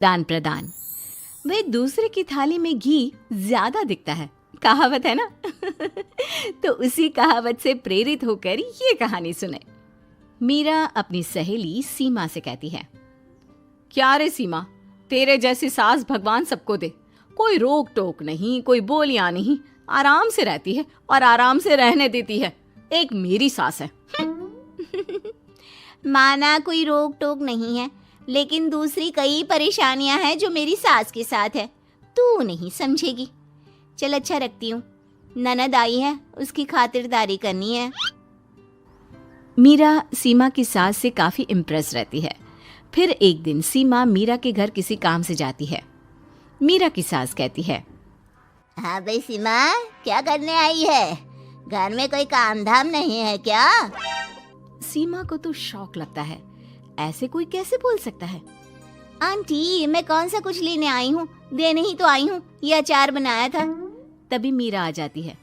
दान प्रदान। वह दूसरे की थाली में घी ज्यादा दिखता है, कहावत है ना। तो उसी कहावत से प्रेरित होकर ये कहानी सुने। मीरा अपनी सहेली सीमा से कहती है, क्या रे सीमा, तेरे जैसी सास भगवान सबको दे। कोई रोक टोक नहीं, कोई बोलियां नहीं, आराम से रहती है और आराम से रहने देती है। एक मेरी सास है। माना कोई रोक टोक नहीं है, लेकिन दूसरी कई परेशानियां हैं जो मेरी सास के साथ है, तू नहीं समझेगी। चल अच्छा रखती हूँ, ननद आई है, उसकी खातिरदारी करनी है। मीरा सीमा की सास से काफी इम्प्रेस रहती है। फिर एक दिन सीमा मीरा के घर किसी काम से जाती है। मीरा की सास कहती है, हाँ भाई सीमा, क्या करने आई है? घर में कोई काम धाम नहीं है क्या? सीमा को तो शौक लगता है, ऐसे कोई कैसे बोल सकता है। आंटी, मैं कौन सा कुछ लेने आई हूँ, देने ही तो आई हूँ। ये अचार बनाया था। तभी मीरा आ जाती है।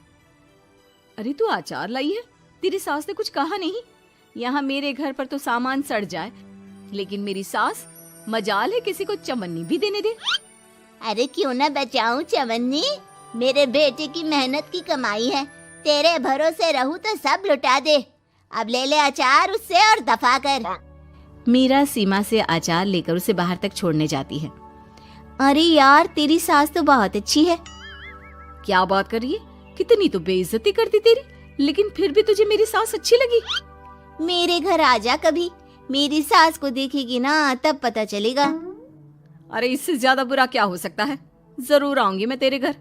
अरे तू अचार लाई है? तेरी सास ने कुछ कहा नहीं? यहाँ मेरे घर पर तो सामान सड़ जाए, लेकिन मेरी सास मजाल है किसी को चवन्नी भी देने दे। अरे क्यों ना बचाऊं चवन्नी, मेरे बेटे की मेहनत की कमाई है। तेरे भरोसे रहूं तो सब लुटा दे। अब ले ले अचार उससे और दफा कर। मीरा सीमा से अचार लेकर उसे बाहर तक छोड़ने जाती है। अरे यार, तेरी सास तो बहुत अच्छी है। क्या बात कर रही है? कितनी तो बेइज्जती करती तेरी, लेकिन फिर भी तुझे मेरी सास अच्छी लगी। मेरे घर आ जा कभी, मेरी सास को देखेगी ना तब पता चलेगा। अरे इससे ज्यादा बुरा क्या हो सकता है। जरूर आऊंगी मैं तेरे घर,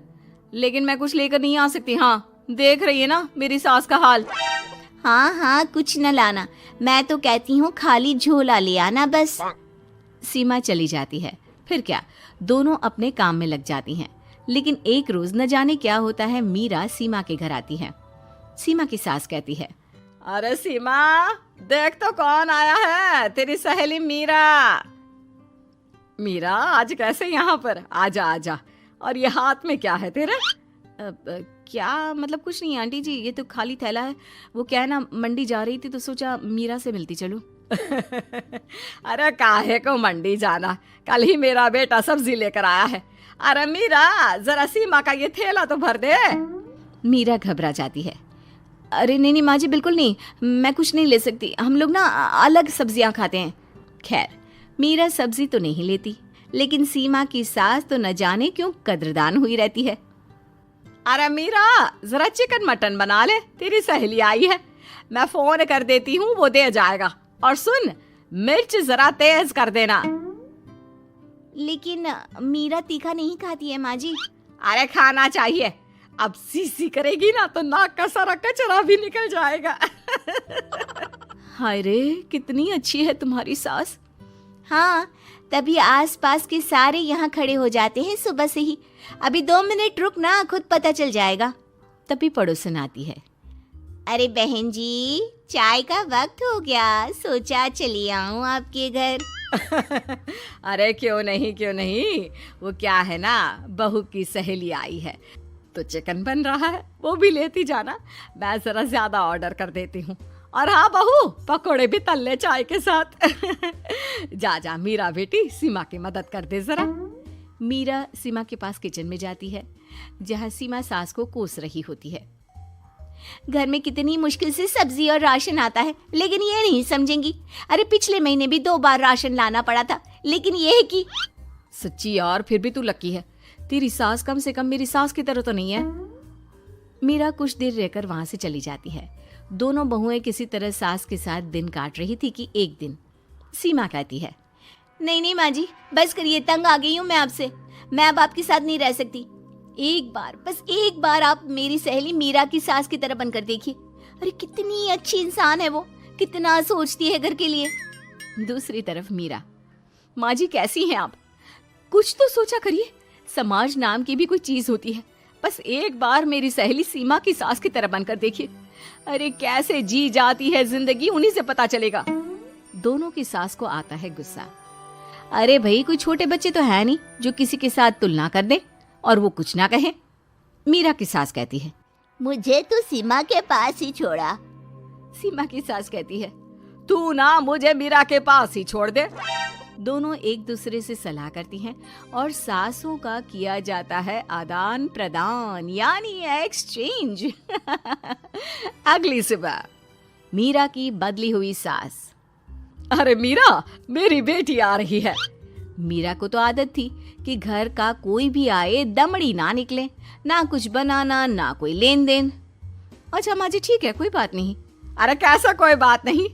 लेकिन मैं कुछ लेकर नहीं आ सकती। हाँ, देख रही है ना मेरी सास का हाल। हाँ हाँ, कुछ न लाना, मैं तो कहती हूँ खाली झोला ले आना बस। सीमा चली जाती है। फिर क्या, दोनों अपने काम में लग जाती हैं। लेकिन एक रोज न जाने क्या होता है, मीरा सीमा के घर आती है। सीमा की सास कहती है, अरे सीमा, देख तो कौन आया है, तेरी सहेली मीरा। मीरा, आज कैसे यहाँ पर? आजा आजा। और ये हाथ में क्या है तेरे? क्या मतलब? कुछ नहीं आंटी जी, ये तो खाली थैला है। वो क्या है ना, मंडी जा रही थी तो सोचा मीरा से मिलती चलूं। अरे काहे को मंडी जाना, कल ही मेरा बेटा सब्जी लेकर आया है। अरे मीरा, जरा सीमा का ये थैला तो भर दे। मीरा घबरा जाती है। अरे नहीं नहीं माँ जी, बिल्कुल नहीं, मैं कुछ नहीं ले सकती। हम लोग ना अलग सब्जियां खाते हैं। खैर, मीरा सब्जी तो नहीं लेती, लेकिन सीमा की सास तो न जाने क्यों कद्रदान हुई रहती है। अरे मीरा, जरा चिकन मटन बना ले, तेरी सहेली आई है। मैं फोन कर देती हूँ, वो दे जाएगा। और सुन, मिर्च जरा तेज कर देना। लेकिन मीरा तीखा नहीं खाती है माँ जी। अरे खाना चाहिए। अब सीसी करेगी ना तो नाक का सारा कचरा भी निकल जाएगा। हाय रे, कितनी अच्छी है तुम्हारी सास। हाँ, तभी आसपास के सारे यहाँ खड़े हो जाते हैं सुबह से ही। अभी 2 मिनट रुक ना, खुद पता चल जाएगा। तभी पड़ोसन आती है। अरे बहन जी, चाय का वक्त हो गया, सोचा चली आऊं आपके घर। अरे क्यों नहीं क्यों नहीं, वो क्या है ना, बहू की सहेली आई है तो चिकन बन रहा है, वो भी लेती जाना। मैं जरा ज्यादा ऑर्डर कर देती हूँ। और हाँ बहू, पकोड़े भी तल ले चाय के साथ। जा जा मीरा बेटी, सीमा की मदद कर दे जरा। मीरा सीमा के पास किचन में जाती है, जहाँ सीमा सास को कोस रही होती है। घर में कितनी मुश्किल से सब्जी और राशन आता है, लेकिन ये नहीं समझेंगी। अरे पिछले महीने भी 2 बार राशन लाना पड़ा था, लेकिन ये है कि सच्ची यार, फिर भी तू लकी है। तेरी सास कम से कम मेरी सास की तरह तो नहीं है। मीरा कुछ देर रहकर वहां से चली जाती है। दोनों बहुएं किसी तरह सास के साथ दिन काट रही थी कि एक दिन सीमा कहती है, नहीं नहीं माँ जी, बस करिए, तंग आ गई हूँ मैं आपसे। मैं अब आपके साथ नहीं रह सकती। एक बार, बस एक बार आप मेरी सहेली मीरा की सास की तरह बनकर देखिए। अरे कितनी अच्छी इंसान है वो, कितना सोचती है घर के लिए। दूसरी तरफ मीरा, माँ जी कैसी हैं आप? कुछ तो सोचा करिए, समाज नाम की भी कोई चीज होती है। बस एक बार मेरी सहेली सीमा की सास की तरह बनकर देखिए। अरे कैसे जी जाती है जिंदगी, उन्हीं से पता चलेगा। दोनों की सास को आता है गुस्सा। अरे भाई, कोई छोटे बच्चे तो है नहीं जो किसी के साथ तुलना कर दे और वो कुछ ना कहे। मीरा की सास कहती है, मुझे तो सीमा के पास ही छोड़ा। सीमा की सास कहती है, तू ना मुझे मीरा के पास ही छोड़ दे। दोनों एक दूसरे से सलाह करती हैं और सासों का किया जाता है आदान प्रदान यानी एक्सचेंज। अगली सुबह मीरा की बदली हुई सास। अरे मीरा, मेरी बेटी आ रही है। मीरा को तो आदत थी कि घर का कोई भी आए दमड़ी ना निकले, ना कुछ बनाना ना कोई लेन देन। अच्छा माँ जी ठीक है, कोई बात नहीं। अरे कैसा कोई बात नहीं,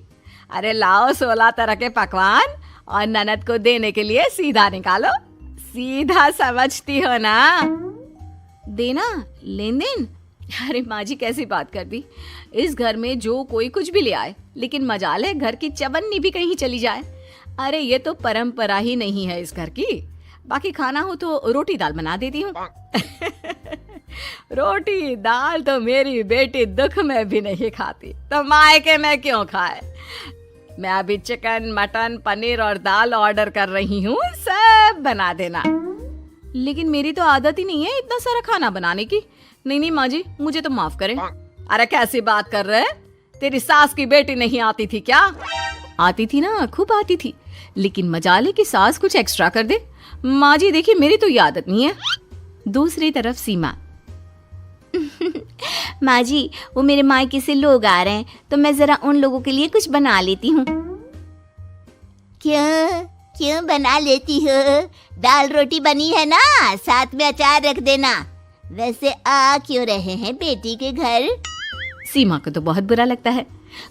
अरे लाओ 16 तरह के पकवान और ननद को देने के लिए सीधा निकालो। सीधा समझती हो ना? देना लेन देन? अरे माँ जी कैसी बात कर दी, इस घर में जो कोई कुछ भी ले आए, लेकिन मजाल है घर की चवन्नी भी कहीं चली जाए। अरे ये तो परंपरा ही नहीं है इस घर की। बाकी खाना हो तो रोटी दाल बना देती हूँ। रोटी दाल तो मेरी बेटी दुख में भी नहीं खाती, तो मायके में क्यों खाए। मैं अभी चिकन मटन पनीर और दाल ऑर्डर कर रही हूँ, सब बना देना। लेकिन मेरी तो आदत ही नहीं है इतना सारा खाना बनाने की। नहीं नहीं माँ जी, मुझे तो माफ करें। अरे कैसी बात कर रहे हैं, तेरी सास की बेटी नहीं आती थी क्या? आती थी ना, खूब आती थी, लेकिन मजाले की सास कुछ एक्स्ट्रा कर दे। माँ जी देखिए मेरी तो ये आदत नहीं है। दूसरी तरफ सीमा। माँ जी वो मेरे मायके से लोग आ रहे हैं, तो मैं जरा उन लोगों के लिए कुछ बना लेती हूँ। क्यों क्यों बना लेती हो? दाल रोटी बनी है ना, साथ में अचार रख देना। वैसे आ क्यों रहे हैं बेटी के घर? सीमा को तो बहुत बुरा लगता है।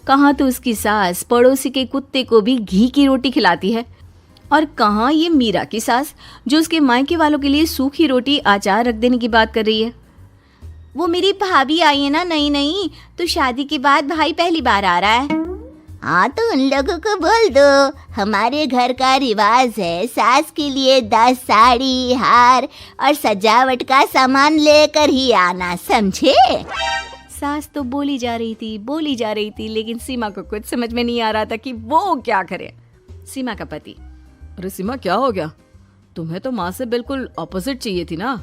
कहाँ तो उसकी सास पड़ोसी के कुत्ते को भी घी की रोटी खिलाती है, और कहाँ ये मीरा की सास जो उसके मायके वालों के लिए सूखी रोटी अचार रख देने की बात कर रही है। वो मेरी भाभी आई है ना, नई नई, तो शादी के बाद भाई पहली बार आ रहा है। हाँ तो उन लोगों को बोल दो, हमारे घर का रिवाज है सास के लिए 10 साड़ी हार और सजावट का सामान लेकर ही आना, समझे? सास तो बोली जा रही थी, लेकिन सीमा को कुछ समझ में नहीं आ रहा था कि वो क्या करे। सीमा का पति। अरे सीमा क्या हो गया, तुम्हें तो माँ से बिल्कुल ऑपोजिट चाहिए थी ना।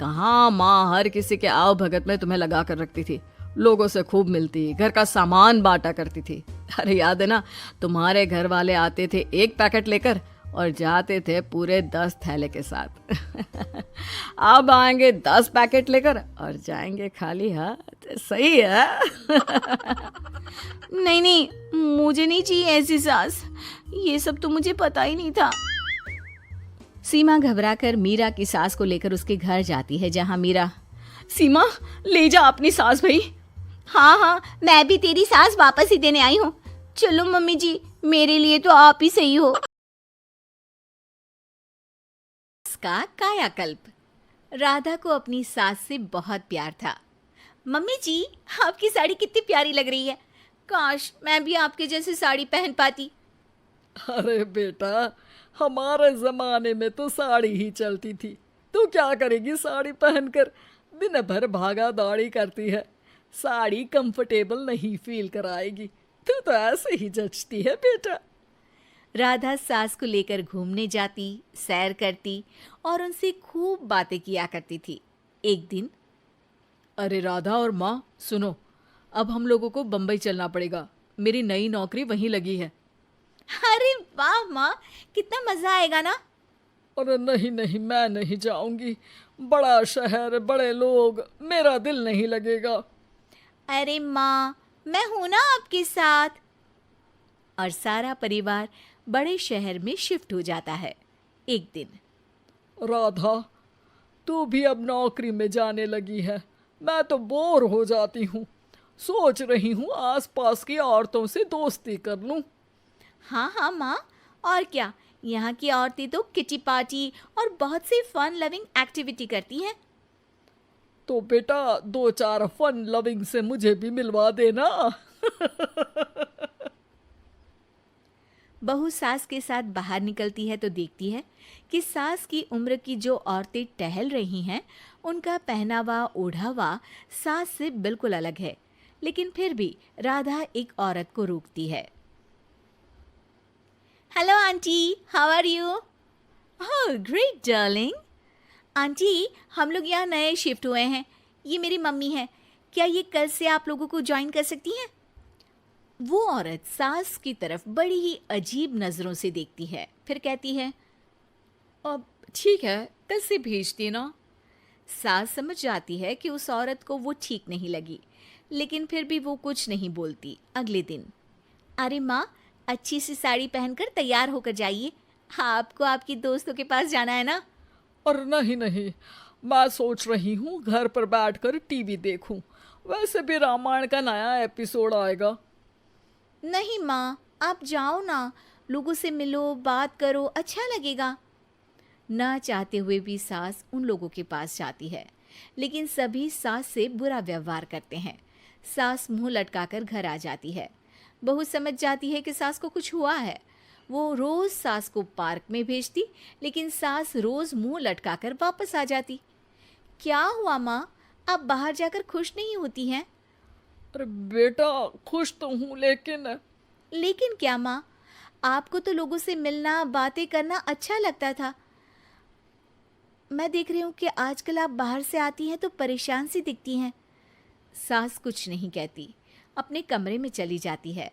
कहाँ माँ हर किसी के आव भगत में तुम्हें लगा कर रखती थी, लोगों से खूब मिलती, घर का सामान बांटा करती थी। अरे याद है ना, तुम्हारे घर वाले आते थे 1 पैकेट लेकर और जाते थे पूरे 10 थैले के साथ। अब आएंगे 10 पैकेट लेकर और जाएंगे खाली हाथ। सही है। नहीं नहीं, मुझे नहीं चाहिए ऐसी सास, ये सब तो मुझे पता ही नहीं था। सीमा घबराकर मीरा की सास को लेकर उसके घर जाती है, जहां मीरा। सीमा ले जा अपनी सास भाई। हाँ हाँ, मैं भी तेरी सास वापस ही देने आई हूँ। चलो मम्मी जी, मेरे लिए तो आप ही सही हो। इसका कायाकल्प। राधा को अपनी सास से बहुत प्यार था। मम्मी जी आपकी साड़ी कितनी प्यारी लग रही है, काश मैं भी आपके जैसी साड़ी पहन पाती। अरे बेटा, हमारे जमाने में तो साड़ी ही चलती थी, तू क्या करेगी साड़ी पहनकर? दिन भर भागा दौड़ी करती है, साड़ी कंफर्टेबल नहीं फील कराएगी। तू तो ऐसे ही जचती है बेटा। राधा सास को लेकर घूमने जाती, सैर करती और उनसे खूब बातें किया करती थी। एक दिन, अरे राधा और माँ सुनो, अब हम लोगों को बम्बई चलना पड़ेगा, मेरी नई नौकरी वहीं लगी है। अरे वाह माँ, कितना मजा आएगा ना। अरे नहीं नहीं, मैं नहीं जाऊंगी, बड़ा शहर, बड़े लोग, मेरा दिल नहीं लगेगा। अरे माँ, मैं हूं ना आपके साथ। और सारा परिवार बड़े शहर में शिफ्ट हो जाता है। एक दिन, राधा, तू भी अब नौकरी में जाने लगी है, मैं तो बोर हो जाती हूँ, सोच रही हूँ आसपास की औरतों से दोस्ती कर लूँ। हाँ हाँ माँ, और क्या, यहाँ की औरतें तो किटी पार्टी और बहुत सी फन लविंग एक्टिविटी करती हैं। तो बेटा 2-4 फन लविंग से मुझे भी मिलवा देना। बहू सास के साथ बाहर निकलती है तो देखती है कि सास की उम्र की जो औरतें टहल रही हैं, उनका पहनावा ओढ़ावा सास से बिल्कुल अलग है। लेकिन फिर भी राधा एक औरत को रोकती है। Hello aunty, how are you? Oh great darling. Aunty, हम लोग यहाँ नए शिफ्ट हुए हैं, ये मेरी मम्मी है, क्या ये कल से आप लोगों को ज्वाइन कर सकती हैं? वो औरत सास की तरफ बड़ी ही अजीब नजरों से देखती है। फिर कहती है, अब ठीक है, कल से भेजती ना। सास समझ जाती है कि उस औरत को वो ठीक नहीं लगी, लेकिन फिर भी वो कुछ नहीं बोलती। अगले दिन, अरे माँ, अच्छी सी साड़ी पहनकर तैयार होकर जाइए, आपको आपकी दोस्तों के पास जाना है ना। और नहीं नहीं, मैं सोच रही हूँ घर पर बैठकर टीवी देखूं। वैसे भी रामायण का नया एपिसोड आएगा। नहीं माँ, आप जाओ ना, लोगों से मिलो, बात करो, अच्छा लगेगा। ना चाहते हुए भी सास उन लोगों के पास जाती है, लेकिन सभी सास से बुरा व्यवहार करते हैं। सास मुंह लटकाकर घर आ जाती है। बहू समझ जाती है कि सास को कुछ हुआ है। वो रोज सास को पार्क में भेजती, लेकिन सास रोज मुंह लटकाकर वापस आ जाती। क्या हुआ माँ, आप बाहर जाकर खुश नहीं होती हैं? अरे बेटा, खुश तो हूँ, लेकिन क्या माँ, आपको तो लोगों से मिलना, बातें करना अच्छा लगता था। मैं देख रही हूँ कि आजकल आप बाहर से आती हैं तो परेशान सी दिखती हैं। सास कुछ नहीं कहती, अपने कमरे में चली जाती है।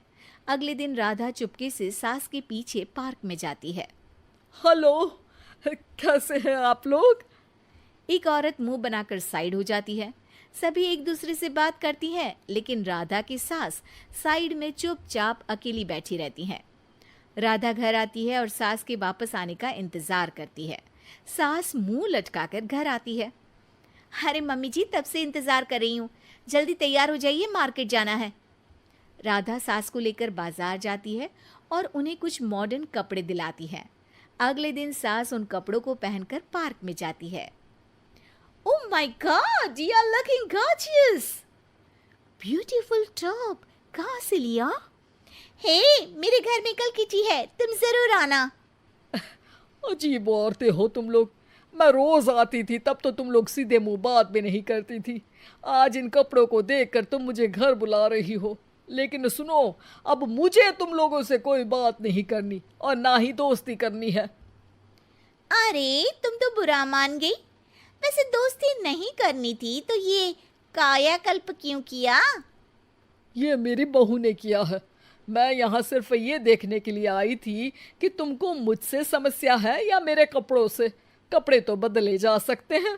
अगले दिन राधा चुपके से सास के पीछे पार्क में जाती है। हेलो, कैसे हैं आप लोग? एक औरत मुंह बनाकर साइड हो जाती है। सभी एक दूसरे से बात करती हैं, लेकिन राधा की सास साइड में चुपचाप अकेली बैठी रहती हैं। राधा घर आती है और सास के वापस आने का इंतजार करती है। सास मुंह लटकाकर घर आती है। अरे मम्मी जी, तब से इंतजार कर रही हूँ, जल्दी तैयार हो जाइए, मार्केट जाना है। राधा सास को लेकर बाजार जाती है और उन्हें कुछ मॉडर्न कपड़े दिलाती है। अगले दिन सास उन कपड़ों को पहनकर पार्क में जाती है। Oh my god, you are looking gorgeous. Beautiful top, कहाँ से लिया? हे, मेरे घर में कल किटी है, तुम जरूर आना। अजीब औरतें हो तुम लोग। मैं रोज आती थी, तब तो तुम लोग सीधे मुंह बात भी नहीं करती थी। आज इन कपड़ों को देखकर तुम मुझे घर बुला रही हो। लेकिन सुनो, अब मुझे तुम लोगों से कोई बात नहीं करनी और ना ही दोस्ती करनी है। अरे, तुम तो बुरा मान गई। वैसे दोस्ती नहीं करनी थी तो ये कायाकल्प क्यों किया? ये मेरी बहू ने किया है। मैं यहाँ सिर्फ ये देखने के लिए आई थी कि तुमको मुझसे समस्या है या मेरे कपड़ों से। कपड़े तो बदले जा सकते हैं।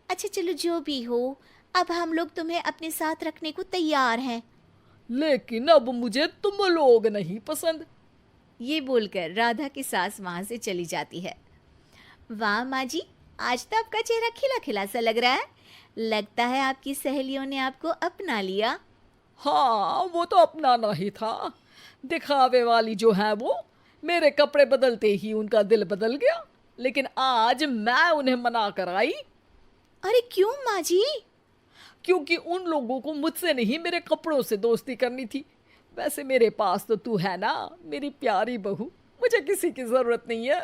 अच्छा चलो, जो भी हो, अब हम लोग तुम्हें अपने साथ रखने को तैयार हैं। लेकिन अब मुझे तुम लोग नहीं पसंद। ये बोलकर राधा की सास वहां से चली जाती है। वाह माँ जी, आज तो आपका चेहरा खिला खिला सा लग रहा है। लगता है आपकी सहेलियों ने आपको अपना लिया। हाँ, वो तो अपनाना ही था। दिखावे वाली जो है वो, मेरे कपड़े बदलते ही उनका दिल बदल गया। लेकिन आज मैं उन्हें मना कर आई। अरे क्यों माँ जी? क्योंकि उन लोगों को मुझसे नहीं, मेरे कपड़ों से दोस्ती करनी थी। वैसे मेरे पास तो तू है ना, मेरी प्यारी बहू। मुझे किसी की जरूरत नहीं है।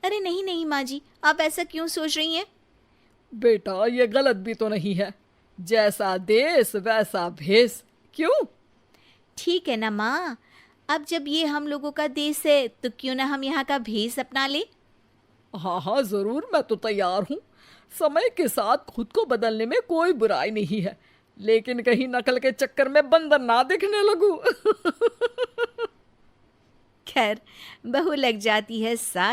अरे नहीं नहीं माँ जी, आप ऐसा क्यों सोच रही हैं? बेटा, ये गलत भी तो नहीं है। जैसा देश वैसा भेष। क्यों? ठीक है ना माँ, अब जब ये हम लोगों का देश है तो क्यों ना हम यहाँ का भेष अपना ले। हाँ हाँ जरूर, मैं तो तैयार हूँ। समय के साथ खुद को बदलने में कोई बुराई नहीं है, लेकिन कहीं नकल के चक्कर में बंदर ना दिखने लगूं। खैर, बहू लग जाती है सास